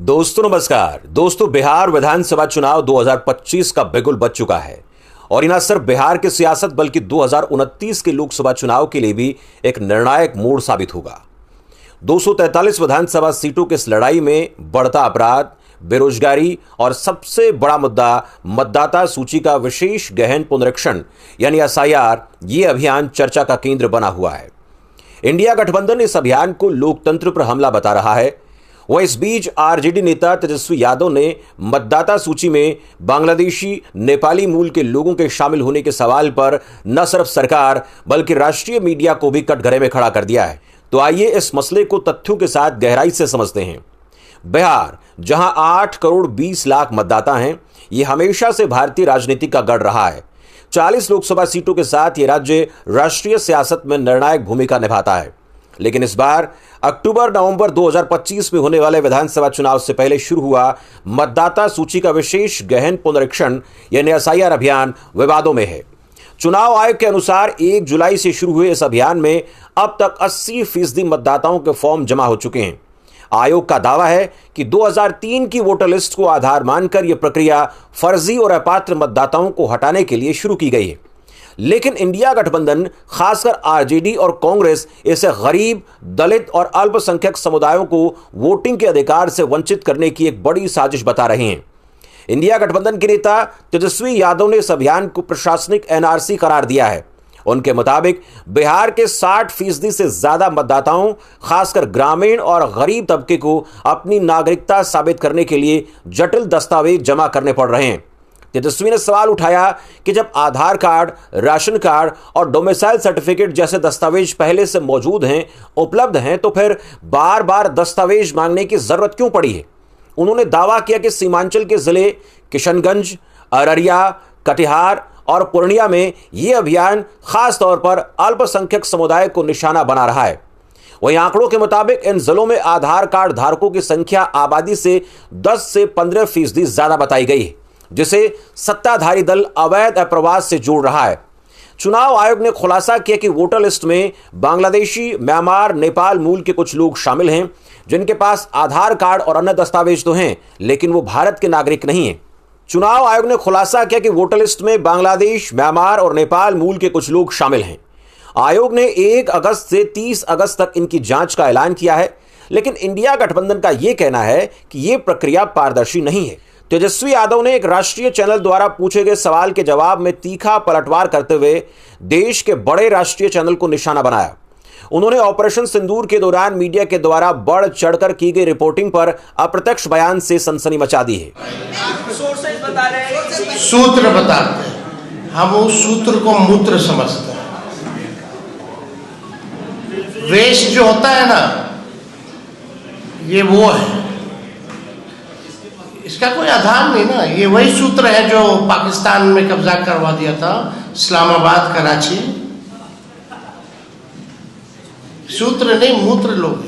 दोस्तों नमस्कार। दोस्तों, बिहार विधानसभा चुनाव 2025 का बिगुल बज चुका है और न सिर्फ बिहार की सियासत बल्कि 2029 के लोकसभा चुनाव के लिए भी एक निर्णायक मोड़ साबित होगा। 243 विधानसभा सीटों की इस लड़ाई में बढ़ता अपराध, बेरोजगारी और सबसे बड़ा मुद्दा मतदाता सूची का विशेष गहन पुनरीक्षण यानी एसआईआर, ये अभियान चर्चा का केंद्र बना हुआ है। इंडिया गठबंधन इस अभियान को लोकतंत्र पर हमला बता रहा है। वह इस बीच आरजेडी नेता तेजस्वी यादव ने मतदाता सूची में बांग्लादेशी, नेपाली मूल के लोगों के शामिल होने के सवाल पर न सिर्फ सरकार बल्कि राष्ट्रीय मीडिया को भी कटघरे में खड़ा कर दिया है। तो आइए इस मसले को तथ्यों के साथ गहराई से समझते हैं। बिहार, जहां 8 करोड़ 20 लाख मतदाता हैं, यह हमेशा से भारतीय राजनीति का गढ़ रहा है। 40 लोकसभा सीटों के साथ यह राज्य राष्ट्रीय सियासत में निर्णायक भूमिका निभाता है। लेकिन इस बार अक्टूबर-नवंबर 2025 में होने वाले विधानसभा चुनाव से पहले शुरू हुआ मतदाता सूची का विशेष गहन पुनरीक्षण यानी एसआईआर अभियान विवादों में है। चुनाव आयोग के अनुसार 1 जुलाई से शुरू हुए इस अभियान में अब तक 80% मतदाताओं के फॉर्म जमा हो चुके हैं। आयोग का दावा है कि 2003 की वोटर लिस्ट को आधार मानकर यह प्रक्रिया फर्जी और अपात्र मतदाताओं को हटाने के लिए शुरू की गई है। लेकिन इंडिया गठबंधन, खासकर आरजेडी और कांग्रेस, इसे गरीब, दलित और अल्पसंख्यक समुदायों को वोटिंग के अधिकार से वंचित करने की एक बड़ी साजिश बता रहे हैं। इंडिया गठबंधन के नेता तेजस्वी यादव ने इस अभियान को प्रशासनिक एनआरसी करार दिया है। उनके मुताबिक बिहार के 60% से ज्यादा मतदाताओं, खासकर ग्रामीण और गरीब तबके को अपनी नागरिकता साबित करने के लिए जटिल दस्तावेज जमा करने पड़ रहे हैं। तेजस्वी ने सवाल उठाया कि जब आधार कार्ड, राशन कार्ड और डोमिसाइल सर्टिफिकेट जैसे दस्तावेज पहले से मौजूद हैं, उपलब्ध हैं, तो फिर बार बार दस्तावेज मांगने की जरूरत क्यों पड़ी है। उन्होंने दावा किया कि सीमांचल के जिले किशनगंज, अररिया, कटिहार और पूर्णिया में यह अभियान खास तौर पर अल्पसंख्यक समुदाय को निशाना बना रहा है। वहीं आंकड़ों के मुताबिक इन जिलों में आधार कार्ड धारकों की संख्या आबादी से 10 से 15% ज्यादा बताई गई है, जिसे सत्ताधारी दल अवैध अप्रवास से जोड़ रहा है। चुनाव आयोग ने खुलासा किया कि वोटर लिस्ट में बांग्लादेशी, म्यांमार, नेपाल मूल के कुछ लोग शामिल हैं, जिनके पास आधार कार्ड और अन्य दस्तावेज तो हैं, लेकिन वो भारत के नागरिक नहीं हैं। चुनाव आयोग ने खुलासा किया कि वोटर लिस्ट में बांग्लादेश, म्यांमार और नेपाल मूल के कुछ लोग शामिल हैं। आयोग ने 1 अगस्त से 30 अगस्त तक इनकी जांच का ऐलान किया है, लेकिन इंडिया गठबंधन का यह कहना है कि यह प्रक्रिया पारदर्शी नहीं है। तेजस्वी यादव ने एक राष्ट्रीय चैनल द्वारा पूछे गए सवाल के जवाब में तीखा पलटवार करते हुए देश के बड़े राष्ट्रीय चैनल को निशाना बनाया। उन्होंने ऑपरेशन सिंदूर के दौरान मीडिया के द्वारा बढ़ चढ़कर की गई रिपोर्टिंग पर अप्रत्यक्ष बयान से सनसनी मचा दी है। सूत्र बताते हैं, हम उस सूत्र को मूत्र समझते हैं। वेस्ट जो होता है ना, ये वो है, इसका कोई आधार नहीं ना। ये वही सूत्र है जो पाकिस्तान में कब्जा करवा दिया था, इस्लामाबाद, कराची। सूत्र नहीं, मूत्र लोग।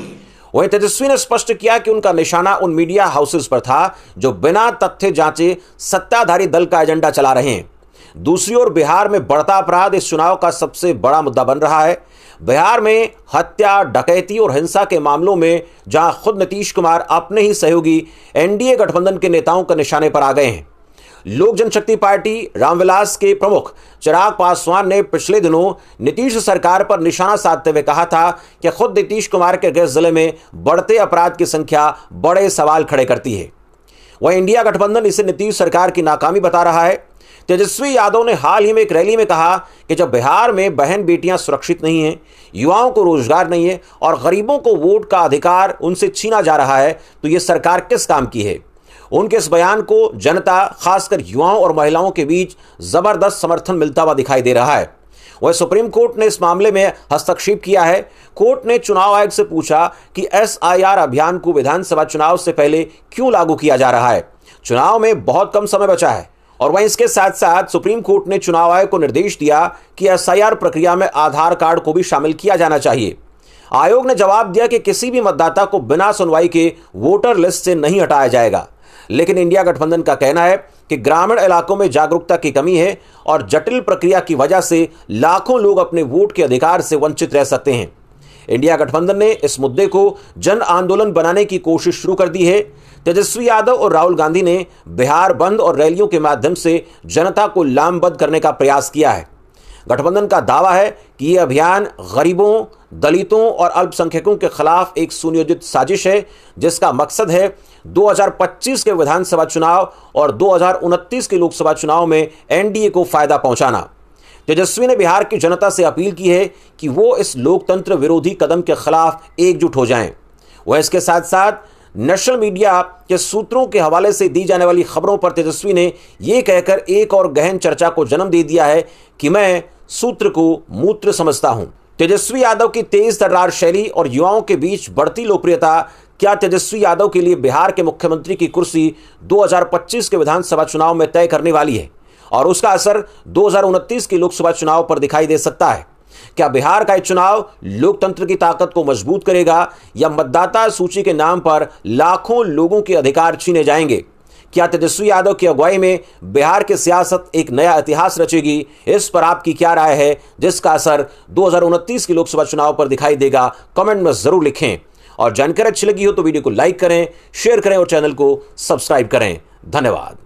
वहीं तेजस्वी ने स्पष्ट किया कि उनका निशाना उन मीडिया हाउसेस पर था जो बिना तथ्य जांचे सत्ताधारी दल का एजेंडा चला रहे हैं। दूसरी ओर बिहार में बढ़ता अपराध इस चुनाव का सबसे बड़ा मुद्दा बन रहा है। बिहार में हत्या, डकैती और हिंसा के मामलों में जहां खुद नीतीश कुमार अपने ही सहयोगी एनडीए गठबंधन के नेताओं के निशाने पर आ गए हैं। लोक जनशक्ति पार्टी रामविलास के प्रमुख चिराग पासवान ने पिछले दिनों नीतीश सरकार पर निशाना साधते हुए कहा था कि खुद नीतीश कुमार के गृह जिले में बढ़ते अपराध की संख्या बड़े सवाल खड़े करती है। वह इंडिया गठबंधन इसे नीतीश सरकार की नाकामी बता रहा है। तेजस्वी यादव ने हाल ही में एक रैली में कहा कि जब बिहार में बहन बेटियां सुरक्षित नहीं हैं, युवाओं को रोजगार नहीं है और गरीबों को वोट का अधिकार उनसे छीना जा रहा है, तो यह सरकार किस काम की है। उनके इस बयान को जनता, खासकर युवाओं और महिलाओं के बीच जबरदस्त समर्थन मिलता हुआ दिखाई दे रहा है। वह सुप्रीम कोर्ट ने इस मामले में हस्तक्षेप किया है। कोर्ट ने चुनाव आयोग से पूछा कि एसआईआर अभियान को विधानसभा चुनाव से पहले क्यों लागू किया जा रहा है। चुनाव में बहुत कम समय बचा है। और वहीं इसके साथ साथ सुप्रीम कोर्ट ने चुनाव आयोग को निर्देश दिया कि एसआईआर प्रक्रिया में आधार कार्ड को भी शामिल किया जाना चाहिए। आयोग ने जवाब दिया कि किसी भी मतदाता को बिना सुनवाई के वोटर लिस्ट से नहीं हटाया जाएगा। लेकिन इंडिया गठबंधन का कहना है कि ग्रामीण इलाकों में जागरूकता की कमी है और जटिल प्रक्रिया की वजह से लाखों लोग अपने वोट के अधिकार से वंचित रह सकते हैं। इंडिया गठबंधन ने इस मुद्दे को जन आंदोलन बनाने की कोशिश शुरू कर दी है। तेजस्वी यादव और राहुल गांधी ने बिहार बंद और रैलियों के माध्यम से जनता को लामबंद करने का प्रयास किया है। गठबंधन का दावा है कि यह अभियान गरीबों, दलितों और अल्पसंख्यकों के खिलाफ एक सुनियोजित साजिश है, जिसका मकसद है 2025 के विधानसभा चुनाव और 2029 के लोकसभा चुनाव में एनडीए को फायदा पहुंचाना। तेजस्वी ने बिहार की जनता से अपील की है कि वो इस लोकतंत्र विरोधी कदम के खिलाफ एकजुट हो जाएं। वह इसके साथ साथ नेशनल मीडिया के सूत्रों के हवाले से दी जाने वाली खबरों पर तेजस्वी ने यह कहकर एक और गहन चर्चा को जन्म दे दिया है कि मैं सूत्र को मूत्र समझता हूं। तेजस्वी यादव की तेज तर्रार शैली और युवाओं के बीच बढ़ती लोकप्रियता क्या तेजस्वी यादव के लिए बिहार के मुख्यमंत्री की कुर्सी 2025 के विधानसभा चुनाव में तय करने वाली है और उसका असर 2029 के लोकसभा चुनाव पर दिखाई दे सकता है। क्या बिहार का चुनाव लोकतंत्र की ताकत को मजबूत करेगा या मतदाता सूची के नाम पर लाखों लोगों के अधिकार छीने जाएंगे? क्या तेजस्वी यादव की अगुवाई में बिहार की सियासत एक नया इतिहास रचेगी? इस पर आपकी क्या राय है, जिसका असर 2029 के लोकसभा चुनाव पर दिखाई देगा? कमेंट में जरूर लिखें और जानकारी अच्छी लगी हो तो वीडियो को लाइक करें, शेयर करें और चैनल को सब्सक्राइब करें। धन्यवाद।